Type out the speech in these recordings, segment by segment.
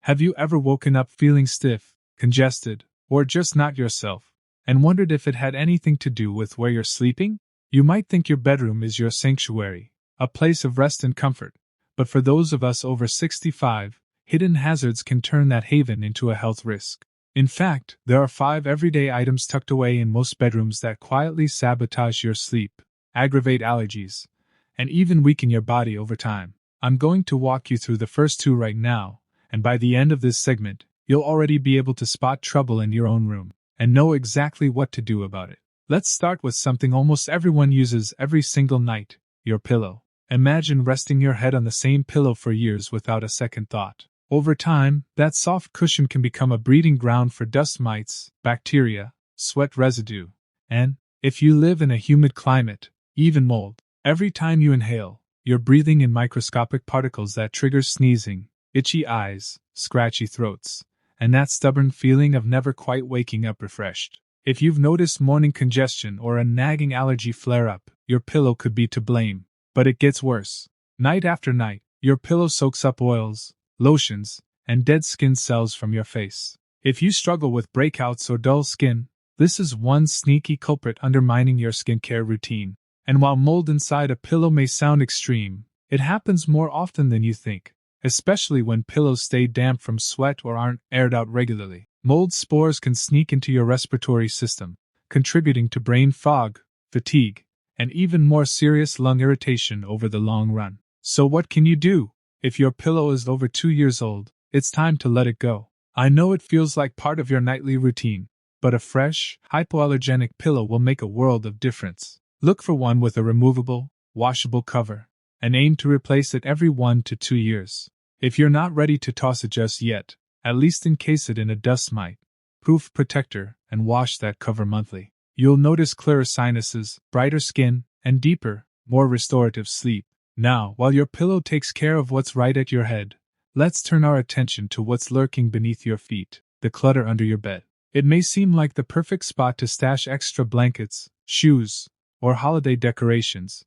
Have you ever woken up feeling stiff, congested, or just not yourself, and wondered if it had anything to do with where you're sleeping? You might think your bedroom is your sanctuary, a place of rest and comfort, but for those of us over 65, hidden hazards can turn that haven into a health risk. In fact, there are 5 everyday items tucked away in most bedrooms that quietly sabotage your sleep, aggravate allergies, and even weaken your body over time. I'm going to walk you through the first 2 right now, and by the end of this segment, you'll already be able to spot trouble in your own room and know exactly what to do about it. Let's start with something almost everyone uses every single night: your pillow. Imagine resting your head on the same pillow for years without a second thought. Over time, that soft cushion can become a breeding ground for dust mites, bacteria, sweat residue, and, if you live in a humid climate, even mold. Every time you inhale, you're breathing in microscopic particles that trigger sneezing, itchy eyes, scratchy throats, and that stubborn feeling of never quite waking up refreshed. If you've noticed morning congestion or a nagging allergy flare-up, your pillow could be to blame. But it gets worse. Night after night, your pillow soaks up oils, lotions, and dead skin cells from your face. If you struggle with breakouts or dull skin, this is one sneaky culprit undermining your skincare routine. And while mold inside a pillow may sound extreme, it happens more often than you think, especially when pillows stay damp from sweat or aren't aired out regularly. Mold spores can sneak into your respiratory system, contributing to brain fog, fatigue, and even more serious lung irritation over the long run. So what can you do? If your pillow is over 2 years old, it's time to let it go. I know it feels like part of your nightly routine, but a fresh, hypoallergenic pillow will make a world of difference. Look for one with a removable, washable cover, and aim to replace it every 1 to 2 years. If you're not ready to toss it just yet, at least encase it in a dust mite-proof protector and wash that cover monthly. You'll notice clearer sinuses, brighter skin, and deeper, more restorative sleep. Now, while your pillow takes care of what's right at your head, let's turn our attention to what's lurking beneath your feet, the clutter under your bed. It may seem like the perfect spot to stash extra blankets, shoes, or holiday decorations,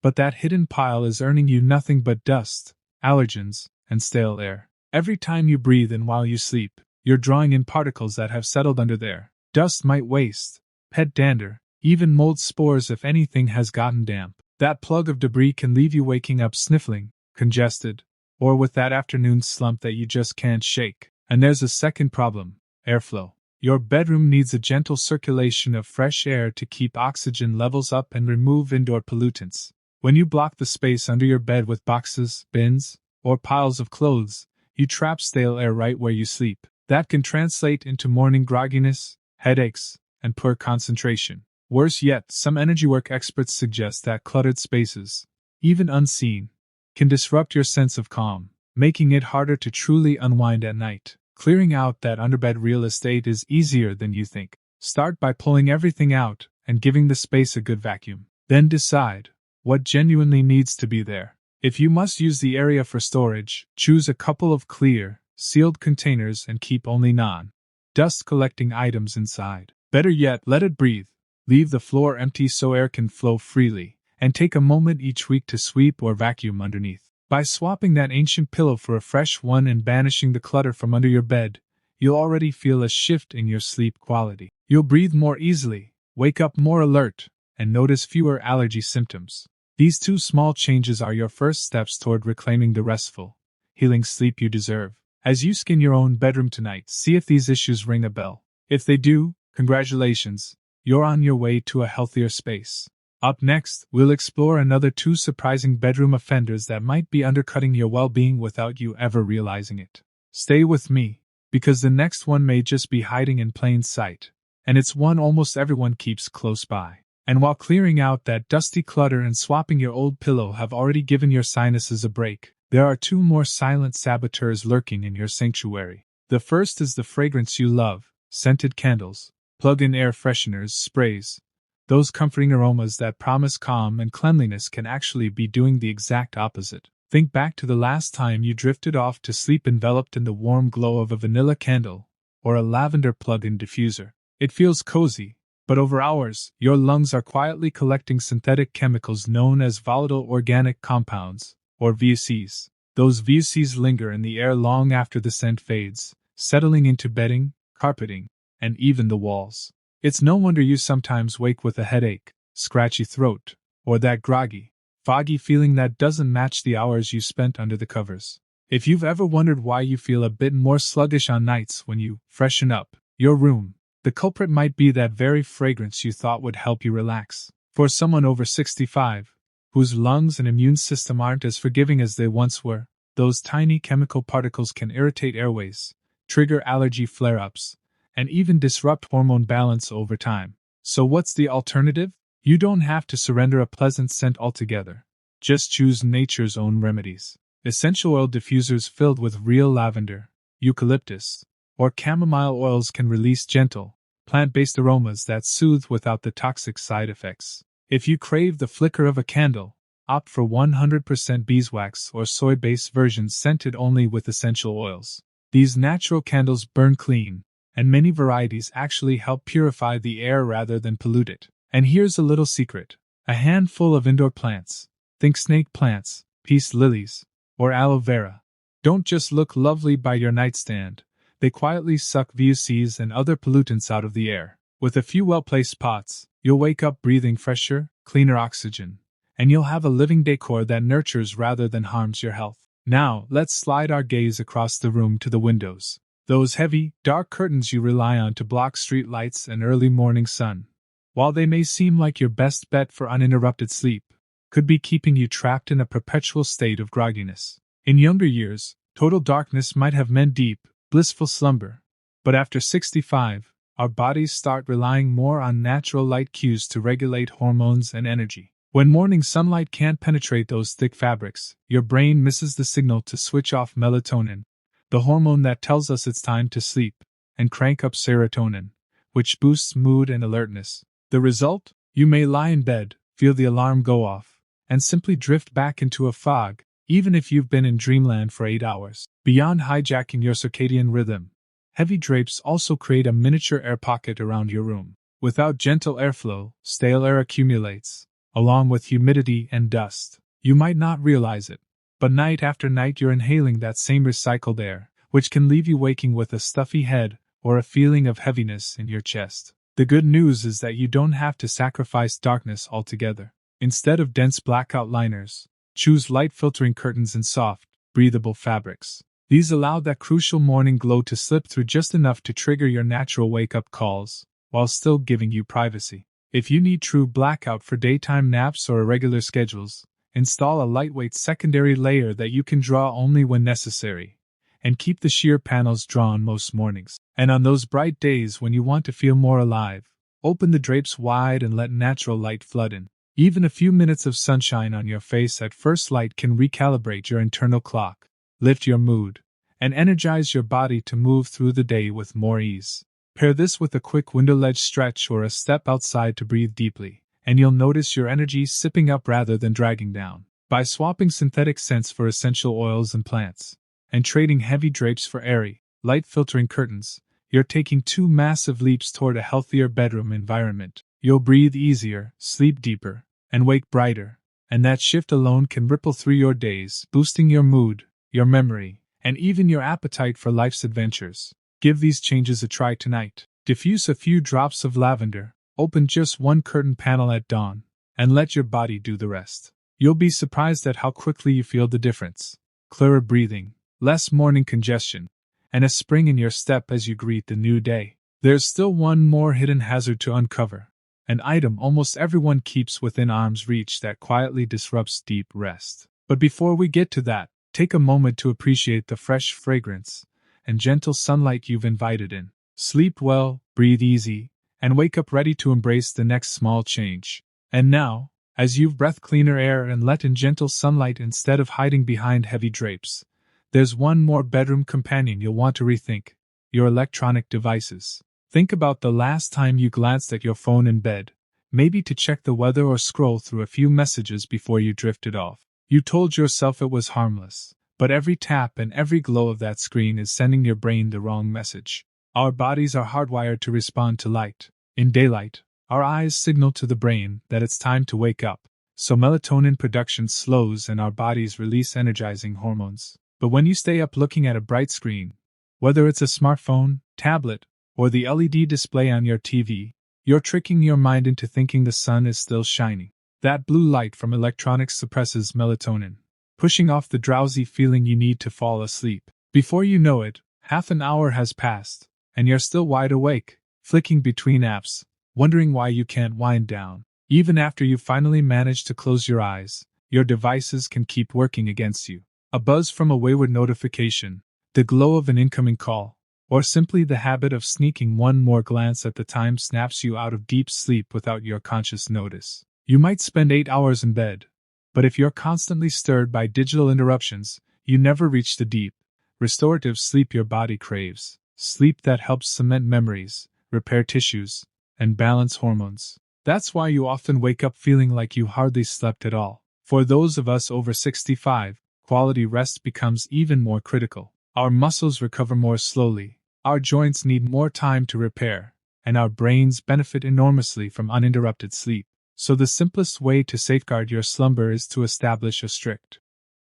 but that hidden pile is earning you nothing but dust, allergens, and stale air. Every time you breathe in while you sleep, you're drawing in particles that have settled under there. Dust mite waste, pet dander, even mold spores if anything has gotten damp. That plug of debris can leave you waking up sniffling, congested, or with that afternoon slump that you just can't shake. And there's a second problem: airflow. Your bedroom needs a gentle circulation of fresh air to keep oxygen levels up and remove indoor pollutants. When you block the space under your bed with boxes, bins, or piles of clothes, you trap stale air right where you sleep. That can translate into morning grogginess, headaches, and poor concentration. Worse yet, some energy work experts suggest that cluttered spaces, even unseen, can disrupt your sense of calm, making it harder to truly unwind at night. Clearing out that underbed real estate is easier than you think. Start by pulling everything out and giving the space a good vacuum. Then decide what genuinely needs to be there. If you must use the area for storage, choose a couple of clear, sealed containers and keep only non-dust collecting items inside. Better yet, let it breathe. Leave the floor empty so air can flow freely, and take a moment each week to sweep or vacuum underneath. By swapping that ancient pillow for a fresh one and banishing the clutter from under your bed, you'll already feel a shift in your sleep quality. You'll breathe more easily, wake up more alert, and notice fewer allergy symptoms. These 2 small changes are your first steps toward reclaiming the restful, healing sleep you deserve. As you scan your own bedroom tonight, see if these issues ring a bell. If they do, congratulations, you're on your way to a healthier space. Up next, we'll explore another 2 surprising bedroom offenders that might be undercutting your well-being without you ever realizing it. Stay with me, because the next one may just be hiding in plain sight, and it's one almost everyone keeps close by. And while clearing out that dusty clutter and swapping your old pillow have already given your sinuses a break, there are 2 more silent saboteurs lurking in your sanctuary. The first is the fragrance you love: scented candles, plug-in air fresheners, sprays. Those comforting aromas that promise calm and cleanliness can actually be doing the exact opposite. Think back to the last time you drifted off to sleep enveloped in the warm glow of a vanilla candle or a lavender plug-in diffuser. It feels cozy, but over hours, your lungs are quietly collecting synthetic chemicals known as volatile organic compounds, or VOCs. Those VOCs linger in the air long after the scent fades, settling into bedding, carpeting, and even the walls. It's no wonder you sometimes wake with a headache, scratchy throat, or that groggy, foggy feeling that doesn't match the hours you spent under the covers. If you've ever wondered why you feel a bit more sluggish on nights when you freshen up your room, the culprit might be that very fragrance you thought would help you relax. For someone over 65, whose lungs and immune system aren't as forgiving as they once were, those tiny chemical particles can irritate airways, trigger allergy flare-ups, and even disrupt hormone balance over time. So what's the alternative? You don't have to surrender a pleasant scent altogether. Just choose nature's own remedies. Essential oil diffusers filled with real lavender, eucalyptus, or chamomile oils can release gentle, plant-based aromas that soothe without the toxic side effects. If you crave the flicker of a candle, opt for 100% beeswax or soy-based versions scented only with essential oils. These natural candles burn clean, and many varieties actually help purify the air rather than pollute it. And here's a little secret. A handful of indoor plants, think snake plants, peace lilies, or aloe vera, don't just look lovely by your nightstand, they quietly suck VOCs and other pollutants out of the air. With a few well-placed pots, you'll wake up breathing fresher, cleaner oxygen, and you'll have a living decor that nurtures rather than harms your health. Now, let's slide our gaze across the room to the windows. Those heavy, dark curtains you rely on to block street lights and early morning sun, while they may seem like your best bet for uninterrupted sleep, could be keeping you trapped in a perpetual state of grogginess. In younger years, total darkness might have meant deep, blissful slumber, but after 65, our bodies start relying more on natural light cues to regulate hormones and energy. When morning sunlight can't penetrate those thick fabrics, your brain misses the signal to switch off melatonin, the hormone that tells us it's time to sleep, and crank up serotonin, which boosts mood and alertness. The result? You may lie in bed, feel the alarm go off, and simply drift back into a fog, even if you've been in dreamland for 8 hours. Beyond hijacking your circadian rhythm, heavy drapes also create a miniature air pocket around your room. Without gentle airflow, stale air accumulates, along with humidity and dust. You might not realize it, but night after night you're inhaling that same recycled air, which can leave you waking with a stuffy head or a feeling of heaviness in your chest. The good news is that you don't have to sacrifice darkness altogether. Instead of dense blackout liners, choose light-filtering curtains and soft, breathable fabrics. These allow that crucial morning glow to slip through just enough to trigger your natural wake-up calls, while still giving you privacy. If you need true blackout for daytime naps or irregular schedules, install a lightweight secondary layer that you can draw only when necessary, and keep the sheer panels drawn most mornings. And on those bright days when you want to feel more alive, open the drapes wide and let natural light flood in. Even a few minutes of sunshine on your face at first light can recalibrate your internal clock, lift your mood, and energize your body to move through the day with more ease. Pair this with a quick window ledge stretch or a step outside to breathe deeply, and you'll notice your energy sipping up rather than dragging down. By swapping synthetic scents for essential oils and plants, and trading heavy drapes for airy, light-filtering curtains, you're taking 2 massive leaps toward a healthier bedroom environment. You'll breathe easier, sleep deeper, and wake brighter, and that shift alone can ripple through your days, boosting your mood, your memory, and even your appetite for life's adventures. Give these changes a try tonight. Diffuse a few drops of lavender, open just 1 curtain panel at dawn, and let your body do the rest. You'll be surprised at how quickly you feel the difference. Clearer breathing, less morning congestion, and a spring in your step as you greet the new day. There's still one more hidden hazard to uncover. An item almost everyone keeps within arm's reach that quietly disrupts deep rest. But before we get to that, take a moment to appreciate the fresh fragrance and gentle sunlight you've invited in. Sleep well, breathe easy, and wake up ready to embrace the next small change. And now, as you've breathed cleaner air and let in gentle sunlight instead of hiding behind heavy drapes, there's one more bedroom companion you'll want to rethink: your electronic devices. Think about the last time you glanced at your phone in bed, maybe to check the weather or scroll through a few messages before you drifted off. You told yourself it was harmless, but every tap and every glow of that screen is sending your brain the wrong message. Our bodies are hardwired to respond to light. In daylight, our eyes signal to the brain that it's time to wake up, so melatonin production slows and our bodies release energizing hormones. But when you stay up looking at a bright screen, whether it's a smartphone, tablet, or the LED display on your TV, you're tricking your mind into thinking the sun is still shining. That blue light from electronics suppresses melatonin, pushing off the drowsy feeling you need to fall asleep. Before you know it, half an hour has passed, and you're still wide awake, flicking between apps, wondering why you can't wind down. Even after you finally manage to close your eyes, your devices can keep working against you. A buzz from a wayward notification, the glow of an incoming call, or simply the habit of sneaking one more glance at the time snaps you out of deep sleep without your conscious notice. You might spend 8 hours in bed, but if you're constantly stirred by digital interruptions, you never reach the deep, restorative sleep your body craves, sleep that helps cement memories, repair tissues, and balance hormones. That's why you often wake up feeling like you hardly slept at all. For those of us over 65, quality rest becomes even more critical. Our muscles recover more slowly, our joints need more time to repair, and our brains benefit enormously from uninterrupted sleep. So the simplest way to safeguard your slumber is to establish a strict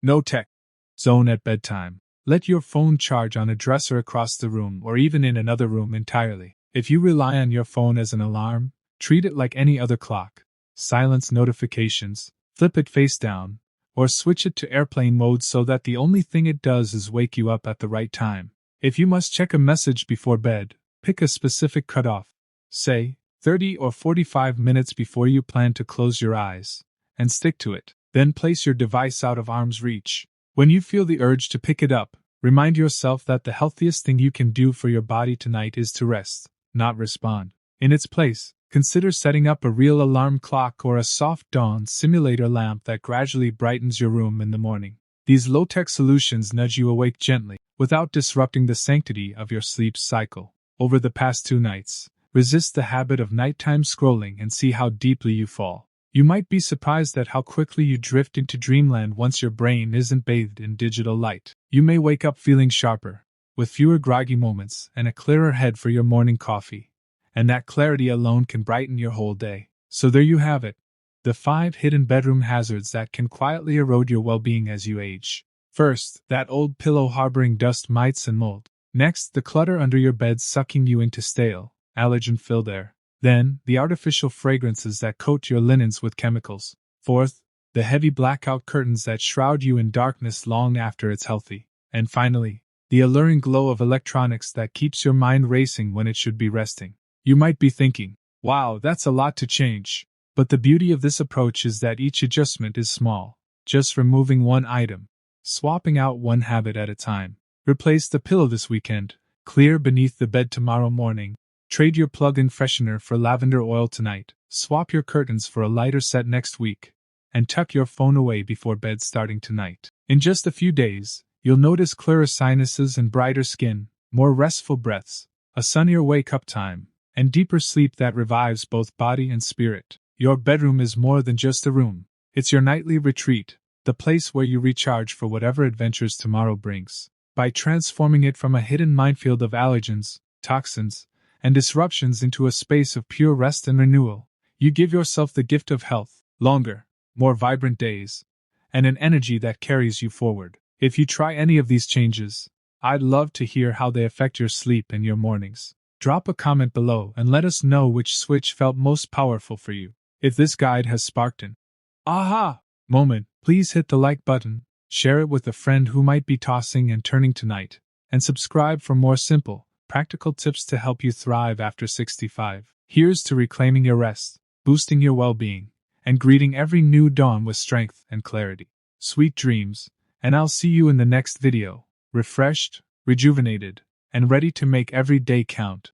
no tech zone at bedtime. Let your phone charge on a dresser across the room or even in another room entirely. If you rely on your phone as an alarm, treat it like any other clock. Silence notifications, flip it face down, or switch it to airplane mode so that the only thing it does is wake you up at the right time. If you must check a message before bed, pick a specific cutoff, say 30 or 45 minutes before you plan to close your eyes, and stick to it. Then place your device out of arm's reach. When you feel the urge to pick it up, remind yourself that the healthiest thing you can do for your body tonight is to rest, not respond. In its place, consider setting up a real alarm clock or a soft dawn simulator lamp that gradually brightens your room in the morning. These low-tech solutions nudge you awake gently, without disrupting the sanctity of your sleep cycle. Over the past 2 nights, resist the habit of nighttime scrolling and see how deeply you fall. You might be surprised at how quickly you drift into dreamland once your brain isn't bathed in digital light. You may wake up feeling sharper, with fewer groggy moments and a clearer head for your morning coffee. And that clarity alone can brighten your whole day. So there you have it. The 5 hidden bedroom hazards that can quietly erode your well-being as you age. First, that old pillow harboring dust, mites, and mold. Next, the clutter under your bed sucking you into stale, allergen-filled air. Then, the artificial fragrances that coat your linens with chemicals. Fourth, the heavy blackout curtains that shroud you in darkness long after it's healthy. And finally, the alluring glow of electronics that keeps your mind racing when it should be resting. You might be thinking, wow, that's a lot to change. But the beauty of this approach is that each adjustment is small, just removing one item, swapping out one habit at a time. Replace the pillow this weekend, clear beneath the bed tomorrow morning, trade your plug-in freshener for lavender oil tonight, swap your curtains for a lighter set next week, and tuck your phone away before bed starting tonight. In just a few days, you'll notice clearer sinuses and brighter skin, more restful breaths, a sunnier wake-up time, and deeper sleep that revives both body and spirit. Your bedroom is more than just a room. It's your nightly retreat, the place where you recharge for whatever adventures tomorrow brings. By transforming it from a hidden minefield of allergens, toxins, and disruptions into a space of pure rest and renewal, you give yourself the gift of health, longer, more vibrant days, and an energy that carries you forward. If you try any of these changes, I'd love to hear how they affect your sleep and your mornings. Drop a comment below and let us know which switch felt most powerful for you. If this guide has sparked an aha moment, please hit the like button, share it with a friend who might be tossing and turning tonight, and subscribe for more simple, practical tips to help you thrive after 65. Here's to reclaiming your rest, boosting your well-being, and greeting every new dawn with strength and clarity. Sweet dreams, and I'll see you in the next video, refreshed, rejuvenated, and ready to make every day count.